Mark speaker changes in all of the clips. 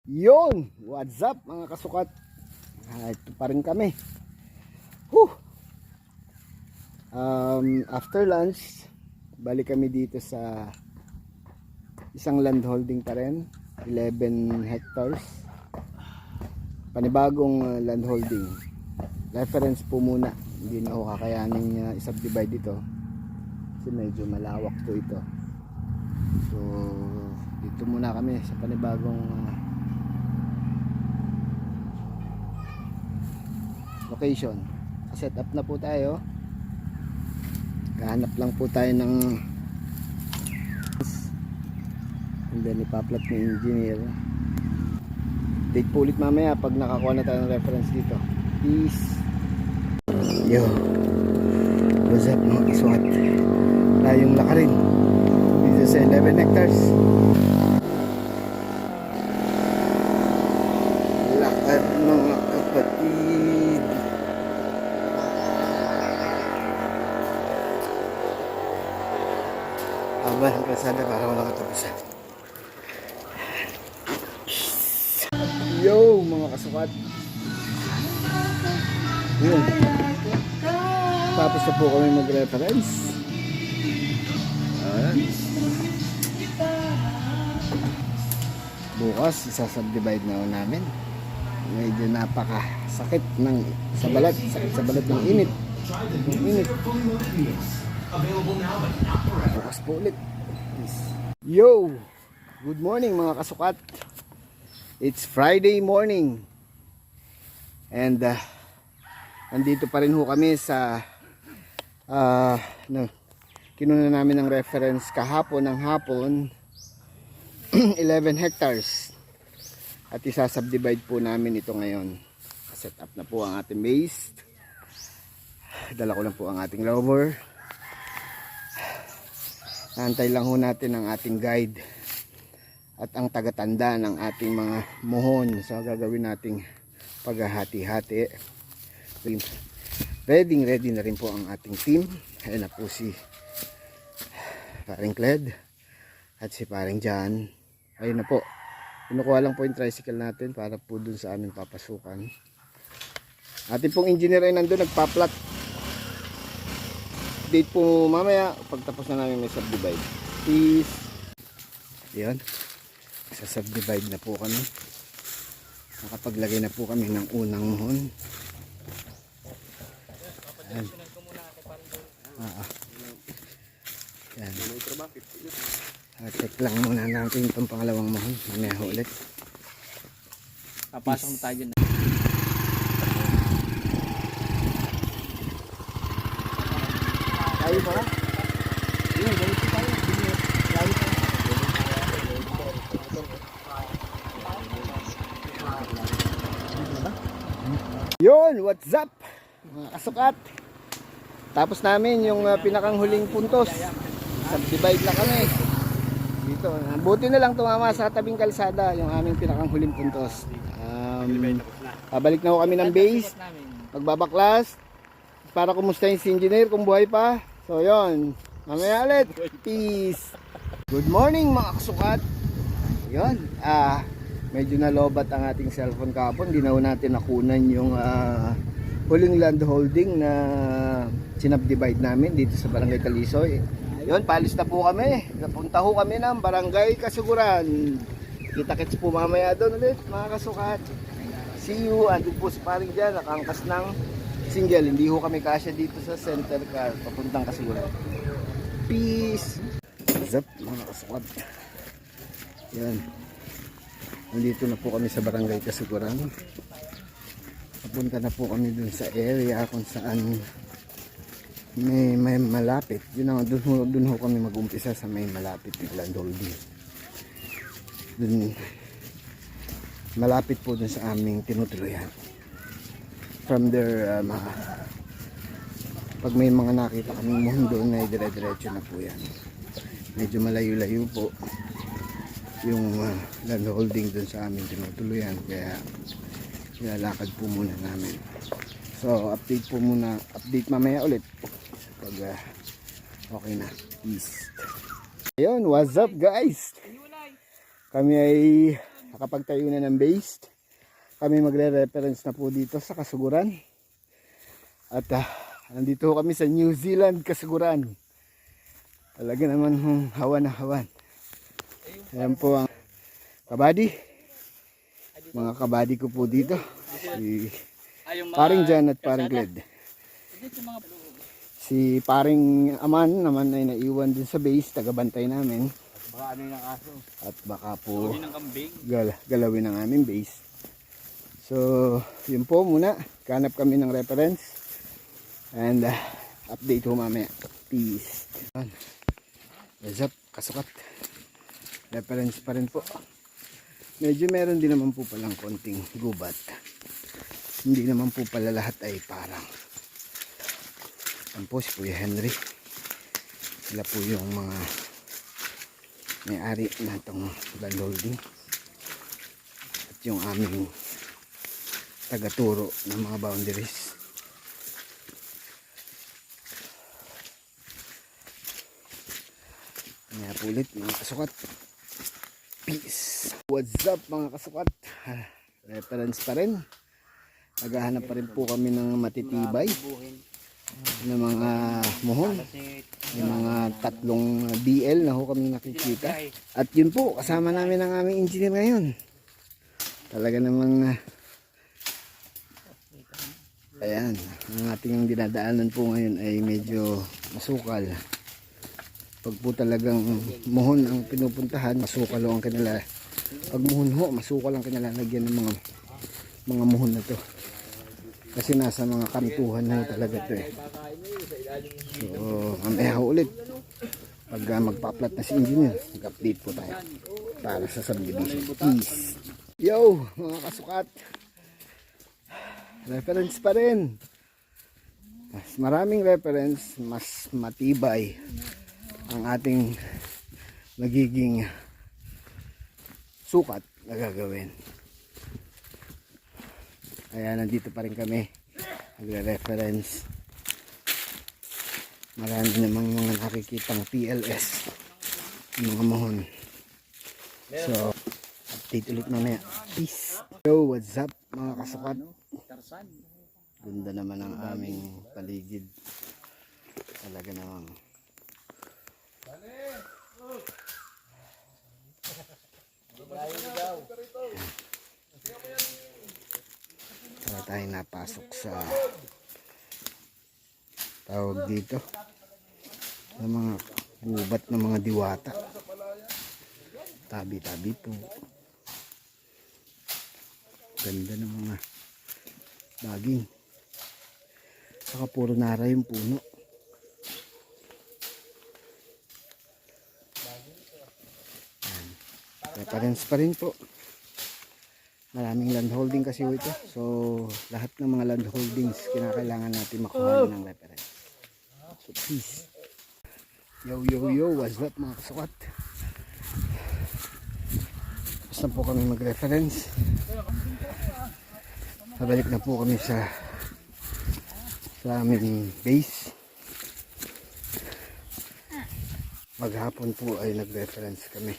Speaker 1: Yun, what's up mga kasukat? Ito pa rin kami. Whew. After lunch, balik kami dito sa isang land holding pa rin, 11 hectares. Panibagong land holding. Reference po muna. Hindi na ako kakayanin i-subdivide ito. Kasi medyo malawak po ito. So, dito muna kami sa panibagong location. Set up na po tayo. Kahanap lang po tayo ng and then ipaplat ng engineer. Date po ulit mamaya pag nakakuha na tayo ng reference dito. Peace. Yo, what's up mga kiswat? Tayong lakarin dito sa 11 hectares. Lakad mga kapatid. Haba ng kalsada para walang katapusan. Yo mga kasukat. Yun. Tapos na po kami mag-reference. Bukas isasubdivide na namin. Medyo napakasakit ng sa balat. Sakit sa balat ng init. Bukas po ulit. Yo! Good morning mga kasukat. It's Friday morning. And nandito pa rin ho kami sa kinuna namin ng reference kahapon ng hapon. 11 hectares. At isasubdivide po namin ito ngayon. Set up na po ang ating base. Dala ko lang po ang ating rover. Naantay lang ho natin ang ating guide at ang tagatanda ng ating mga muhon. So gagawin nating paghahati-hati. Ready na rin po ang ating team. Ayan na po si paring Cled at si paring John. Ayun na po. Kinukuha lang po yung tricycle natin para po dun sa aming papasukan. Ating pong engineer ay nandun nagpa-plot. Date po mamaya pagtapos na namin may subdivide. Peace. Ayan. Sa subdivide na po kami. Nakapaglagay na po kami ng unang muhon. Ayan. Ayan. Check lang muna natin itong pangalawang muhon. Mamaya ulit.
Speaker 2: Papasok na tayo dyan.
Speaker 1: Tayo ba? Yun, ganito tayo. Tayo pa. Yun, what's up mga kasukat? Tapos namin yung pinakang huling puntos. Subdivide na kami dito. Buti na lang tumama sa tabing kalsada yung aming pinakang huling puntos. Pabalik na ho kami ng base. Magbabaklas para kumustahin si engineer kung buhay pa. So yun, mamaya ulit. Peace. Good morning mga kasukat. Yun, medyo nalobat ang ating cellphone kahapon. Di na natin nakunan yung huling land holding na sinubdivide namin dito sa Barangay Talisoy. Yun, palis na po kami. Napunta ho kami ng Barangay Kasiguran. Kita-kits po mamaya doon ulit mga kasukat. See you. Andun po si paring dyan, nakangkas ng single. Hindi ho kami kasya dito sa center car papuntang Kasiguran. Peace. What's up mga kasukat? Yan. Nandito na po kami sa Barangay Kasiguran. Papunta na po kami dun sa area kung saan may malapit. Dun ho kami mag-umpisa sa may malapit ng land holding. Dun, malapit po dun sa aming tinutuluyan. From there, pag may mga nakita kaming mundo na dire-diretso na po yan. Medyo malayo-layo po yung land holding dun sa aming tinutuluyan, kaya nilalakad po muna namin. So update po muna, update mamaya ulit pag okay na. Peace. Ayun, what's up guys? Kami ay nakapagtayo na ng base. Kami magre-reference na po dito sa Kasuguran. At nandito kami sa New Zealand, Kasuguran. Talaga naman hawan na hawan. Ayan po ang kabady. Mga kabady ko po dito. Si paring Jan at paring Gled. Si paring Aman naman ay naiwan din sa base, tagabantay namin.
Speaker 2: Baka ano yung aso.
Speaker 1: At baka po
Speaker 2: Huli ng kambing.
Speaker 1: galawin ang aming base. So, yun po muna. Kanap kami ng reference. And update ho mamaya. Peace. What's up? Kasukat. Reference pa rin po. Medyo meron din naman po palang konting gubat. Hindi naman po pala lahat ay parang. Yan po si Kuya Henry. Sila po yung mga may-ari na itong land holding. At yung aming tagaturo ng mga boundaries. Kaya po ulit mga kasukat. Peace. What's up mga kasukat? Reference pa rin. Naghahanap pa rin po kami ng matitibay na mga muhon. Yung mga tatlong BL na ho kami nakikita. At yun po, kasama namin ang aming engineer ngayon. Talaga namang ayan, ang ating dinadaanan po ngayon ay medyo masukal. Pag po talagang muhon ang pinupuntahan, masukal ho ang kanila. Pag muhon ho, masukal ang kinalalagyan ng mga muhon na to. Kasi nasa mga kantuhan ho talaga to eh. So, mamaya ho ulit. Pag magpa-plot na si engineer, mag-update po tayo para sa subdivision. Peace! Yo, mga kasukat! Reference pa rin. Mas maraming reference, mas matibay ang ating magiging sukat na gagawin. Kaya nandito pa rin kami nagre-reference. Marami namang mga nakikitang PLS, mga mohon. So, update ulit mamaya. Peace! Yo, what's up mga kasukat? Ganda naman ang aming paligid. Talaga namang para tayo napasok sa tawag dito ng mga gubat ng mga diwata. Tabi-tabi po. Ganda ng mga baging. Saka puro nara yung puno. Reference pa rin po. Maraming land holding kasi ito. So lahat ng mga land holdings kinakailangan natin makuha ng reference. So peace. Yo yo yo, what's up mga kasukat? Basta po kami mag-reference. Pabalik na po kami sa aming base. Maghapon po ay nag-reference kami.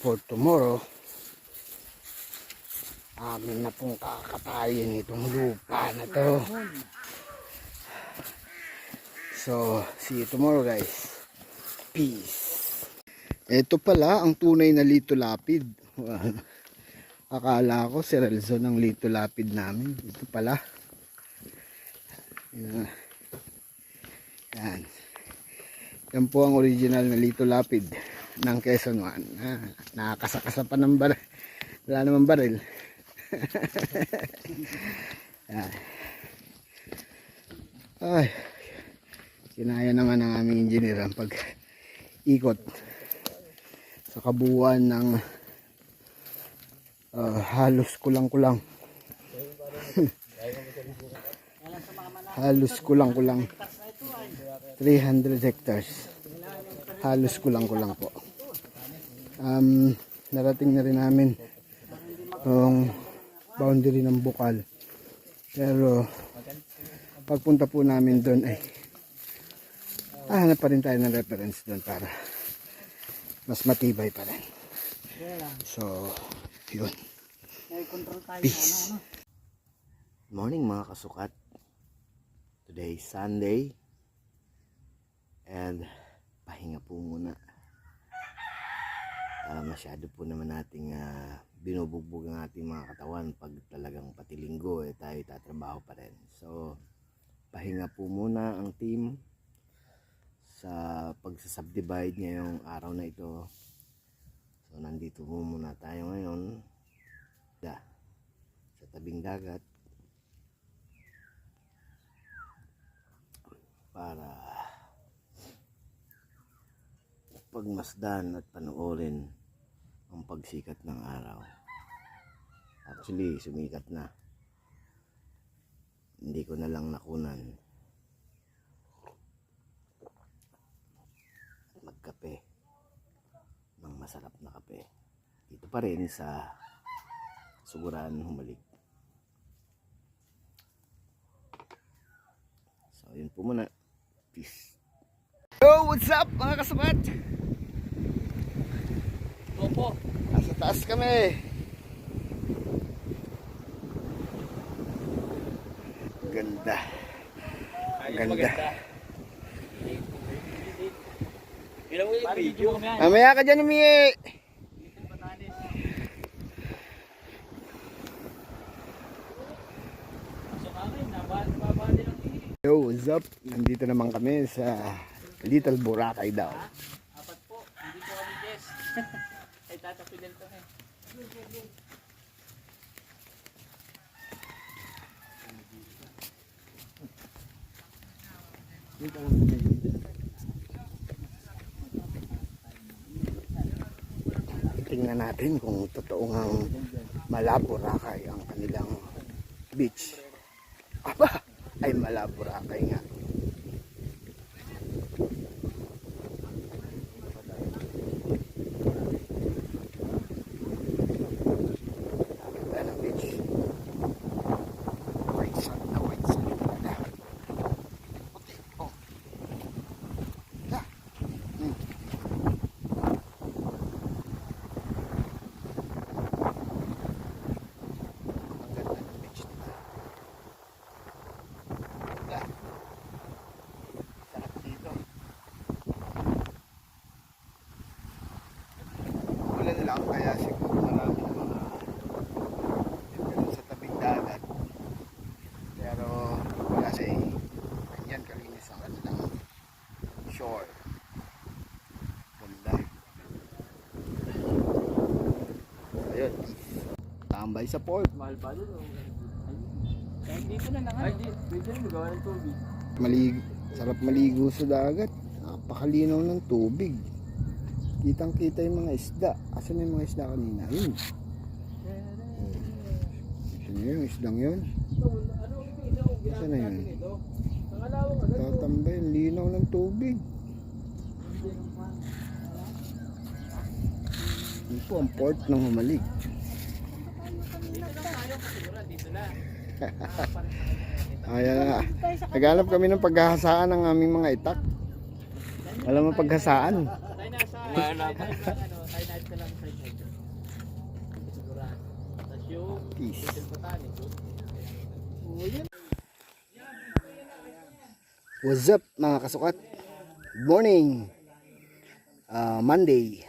Speaker 1: For tomorrow, amin na pong kakatayin itong lupa na to. So, see you tomorrow guys. Peace. Ito pala ang tunay na Lito Lapid. Akala ko si Relzon ang Lito Lapid namin. Ito pala. Yan. Yan po ang original na Lito Lapid ng Quezon 1. Nakakasakasa pa ng baril. Wala naman baril. Yan. Ay. Kinaya naman ng aming engineer ang pag-ikot sa kabuuan ng halos kulang-kulang. Halos kulang-kulang 300 hectares. Halos kulang-kulang po. Narating na rin namin yung boundary ng Bukal. Pero pagpunta po namin doon ay hanap pa rin tayo ng reference doon para mas matibay pa rin. So, yun.
Speaker 2: May control tayo
Speaker 1: Peace.
Speaker 2: sa ano.
Speaker 1: Morning mga kasukat. Today is Sunday. And pahinga po muna. Masyado po naman nating binubugbog ang ating mga katawan pag talagang pati linggo tayo tatrabaho pa rin. So, pahinga po muna ang team sa pagsasubdivide ngayong araw na ito. So, nandito po muna tayo ngayon sa tabing dagat para pagmasdan at panoorin ang pagsikat ng araw. Actually, sumikat na. Hindi ko na lang nakunan at magkape ng masarap na kape. Dito pa rin sa Suguran Humalik. So, yun po muna. Peace. Yo, what's up mga kasukat?
Speaker 2: Opo.
Speaker 1: Nasa taas kami. Ganda. Ganda.
Speaker 2: Ilang mo yung video?
Speaker 1: Mamaya ka dyan, Umi. Yo, what's up? Nandito naman kami sa Little Boracay daw.
Speaker 2: Apat po. Hindi po kami guest. Ay tatapilin ko eh.
Speaker 1: Tingnan natin kung totoo ngang Boracay ang kanilang beach. Aba, ay Boracay nga. Ganda ng beach. White sand na white sand. Puti. Oh. Yeah. Ang ganda ng beach, diba? Ganda. Sarap dito. Ulan lang kaya siguro marami na mga ganun sa tabing dagat. Pero kasi ganyan kalinis ang kanilang shore. Ganda. Ayun. Tambay sa port.
Speaker 2: Mahal ba doon? Kahit dito na lang. Ay, dito na magawa ng tubig.
Speaker 1: Sarap maligo sa dagat. Napakalinaw ng tubig. Kitang kita yung mga isda. Asan yung mga isda kanina? Yun. Asan yun? Yung isdang yun? Asan na yun? Tatambay. Ang linaw ng tubig. Yun po ang port ng Humalig. Ayan na. Naghanap kami ng paghahasaan ng aming mga itak. Alam mo paghasaan?
Speaker 2: Tayo nasa tayo na lang sa ito. Siguran. Tapos yung
Speaker 1: Peace.
Speaker 2: Little Botanic.
Speaker 1: What's up mga kasukat? Good morning. Monday.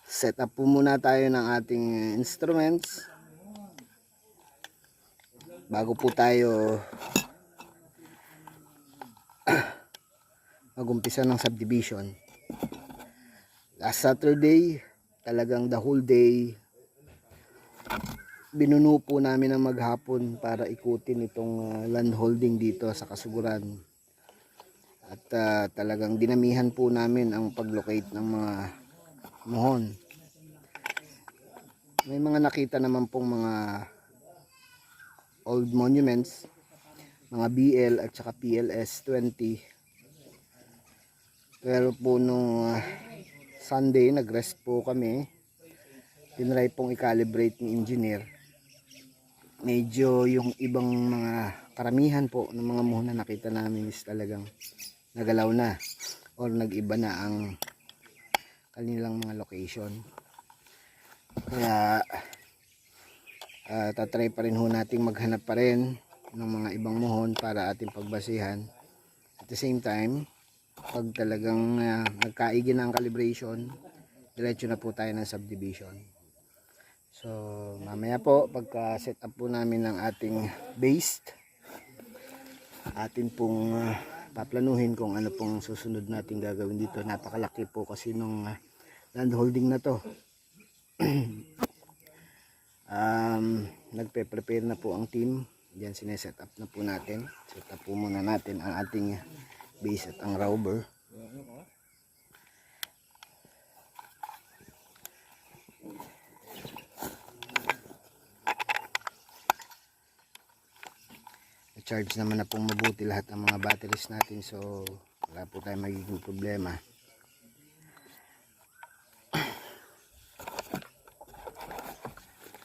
Speaker 1: Set up po muna tayo ng ating instruments bago po tayo mag-umpisa ng subdivision. Last Saturday, talagang the whole day binuno po namin ng maghapon para ikutin itong land holding dito sa Kasuguran. At talagang dinamihan po namin ang paglocate ng mga mohon. May mga nakita naman pong mga old monuments, mga BL at saka PLS 20. Pero po nung Sunday nag-rest po kami, tinry pong i-calibrate ni engineer. Medyo yung ibang mga karamihan po ng mga muhon na nakita namin is talagang nagalaw na or nag-iba na ang kanilang mga location. Kaya tatry pa rin ho nating maghanap pa rin ng mga ibang muhon para ating pagbasihan. At the same time, pag talagang nagkaigi na ang calibration, diretso na po tayo ng subdivision. So mamaya po pagka set up po namin ng ating base, atin pong paplanuhin kung ano pong susunod natin gagawin dito. Napakalaki po kasi nung land holding na to. Nagpe-prepare na po ang team. Diyan sineset up na po natin. Set up po muna natin ang ating base at ang robber. Charge naman na pong mabuti lahat ang mga batteries natin, so wala po tayong magiging problema.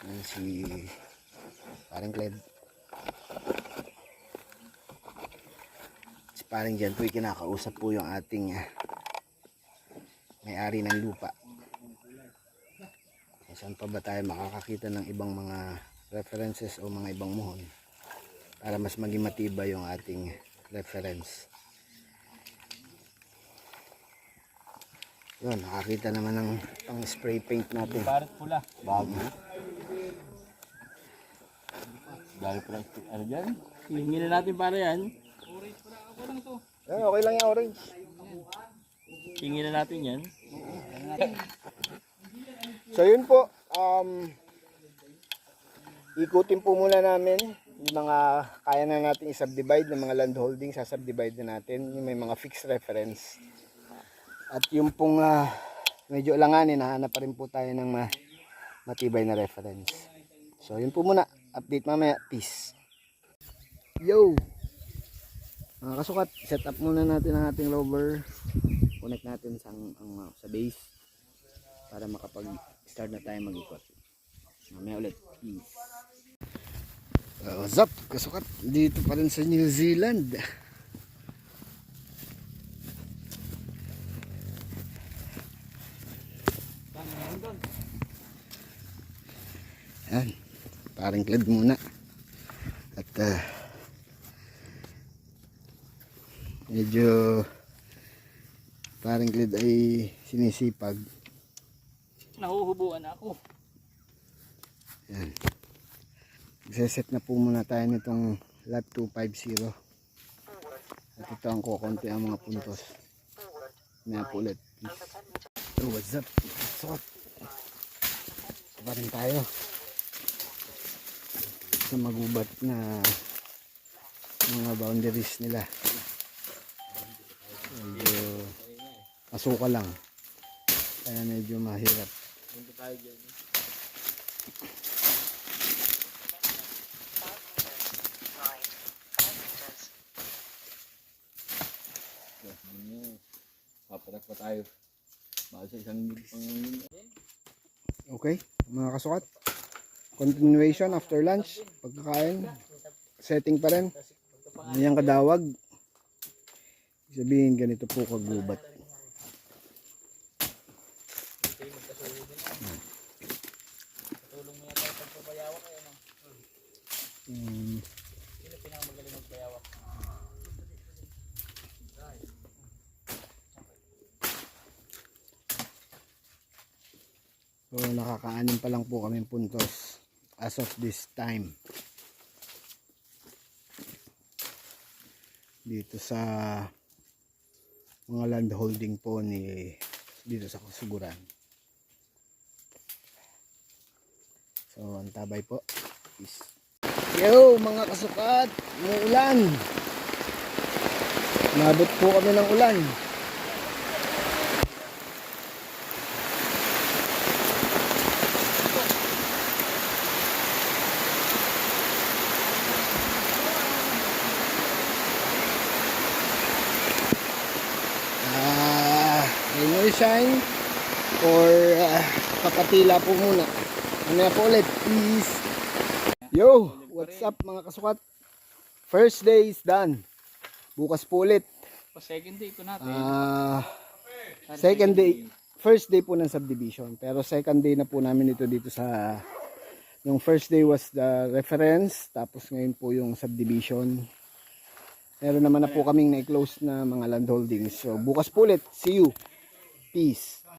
Speaker 1: Yan si paring Cled. Si paring dyan po kinakausap po yung ating may-ari ng lupa. Saan pa ba tayo makakakita ng ibang mga references o mga ibang muhon para mas maging matibay yung ating reference. Yun, nakakita naman ng pang spray paint natin.
Speaker 2: Parang pula.
Speaker 1: Bago.
Speaker 2: Dahil pala ano dyan? Hingin na natin para yan.
Speaker 1: Okay lang yung orange.
Speaker 2: Hingin na natin yan.
Speaker 1: So yun po, ikutin po muna namin yung mga kaya na natin i-subdivide ng mga land holding, sa-subdivide na natin yung may mga fixed reference. At yung pong medyo langanin, nahanap pa rin po tayo ng matibay na reference. So yun po muna, update mamaya, peace. Yo! Mga kasukat, set up muna natin ang ating rover. Connect natin sa base para makapag-start na tayo mag-ikot. Mamaya ulit, peace. What's up, kasukat? Dito pa rin sa New Zealand. Yan, paring Cled muna. At medyo paring Cled ay sinisipag.
Speaker 2: Nahuhubuan ako.
Speaker 1: Yan. Magseset na po muna tayo nitong lot 250. At ito ang kukunti ang mga puntos. Maya po ulit. So what's up? Sukat. Pa rin tayo sa magubat na mga boundaries nila. Medyo masuka lang. Kaya medyo mahirap.
Speaker 2: Punta tayo dyan. Paparak pa tayo. Baka sa isang
Speaker 1: Okay, mga kasukat. Continuation after lunch. Pagkakain. Setting pa rin. Ayan kadawag. Sabihin ganito po kagubat.
Speaker 2: Tulong mo yata sa pagpabayawak kayo, no? Sino pinakamagaling magbayawak?
Speaker 1: So nakakaanim pa lang po kaming puntos as of this time. Dito sa mga land holding po ni dito sa Kasuguran. So antabay po. Peace. Yo mga kasukat, umuulan. Nabot po kami ng ulan. Rain or shine or papatila po muna. Mamaya po ulit. Peace. Yo, what's up mga kasukat? First day is done. Bukas po ulit.
Speaker 2: Pa second day ko natin.
Speaker 1: Second day. first day po ng subdivision. Pero second day na po namin ito dito sa, yung first day was the reference, tapos ngayon po yung subdivision. Meron naman na po kaming na-close na mga land holdings. So bukas po ulit, see you. Peace.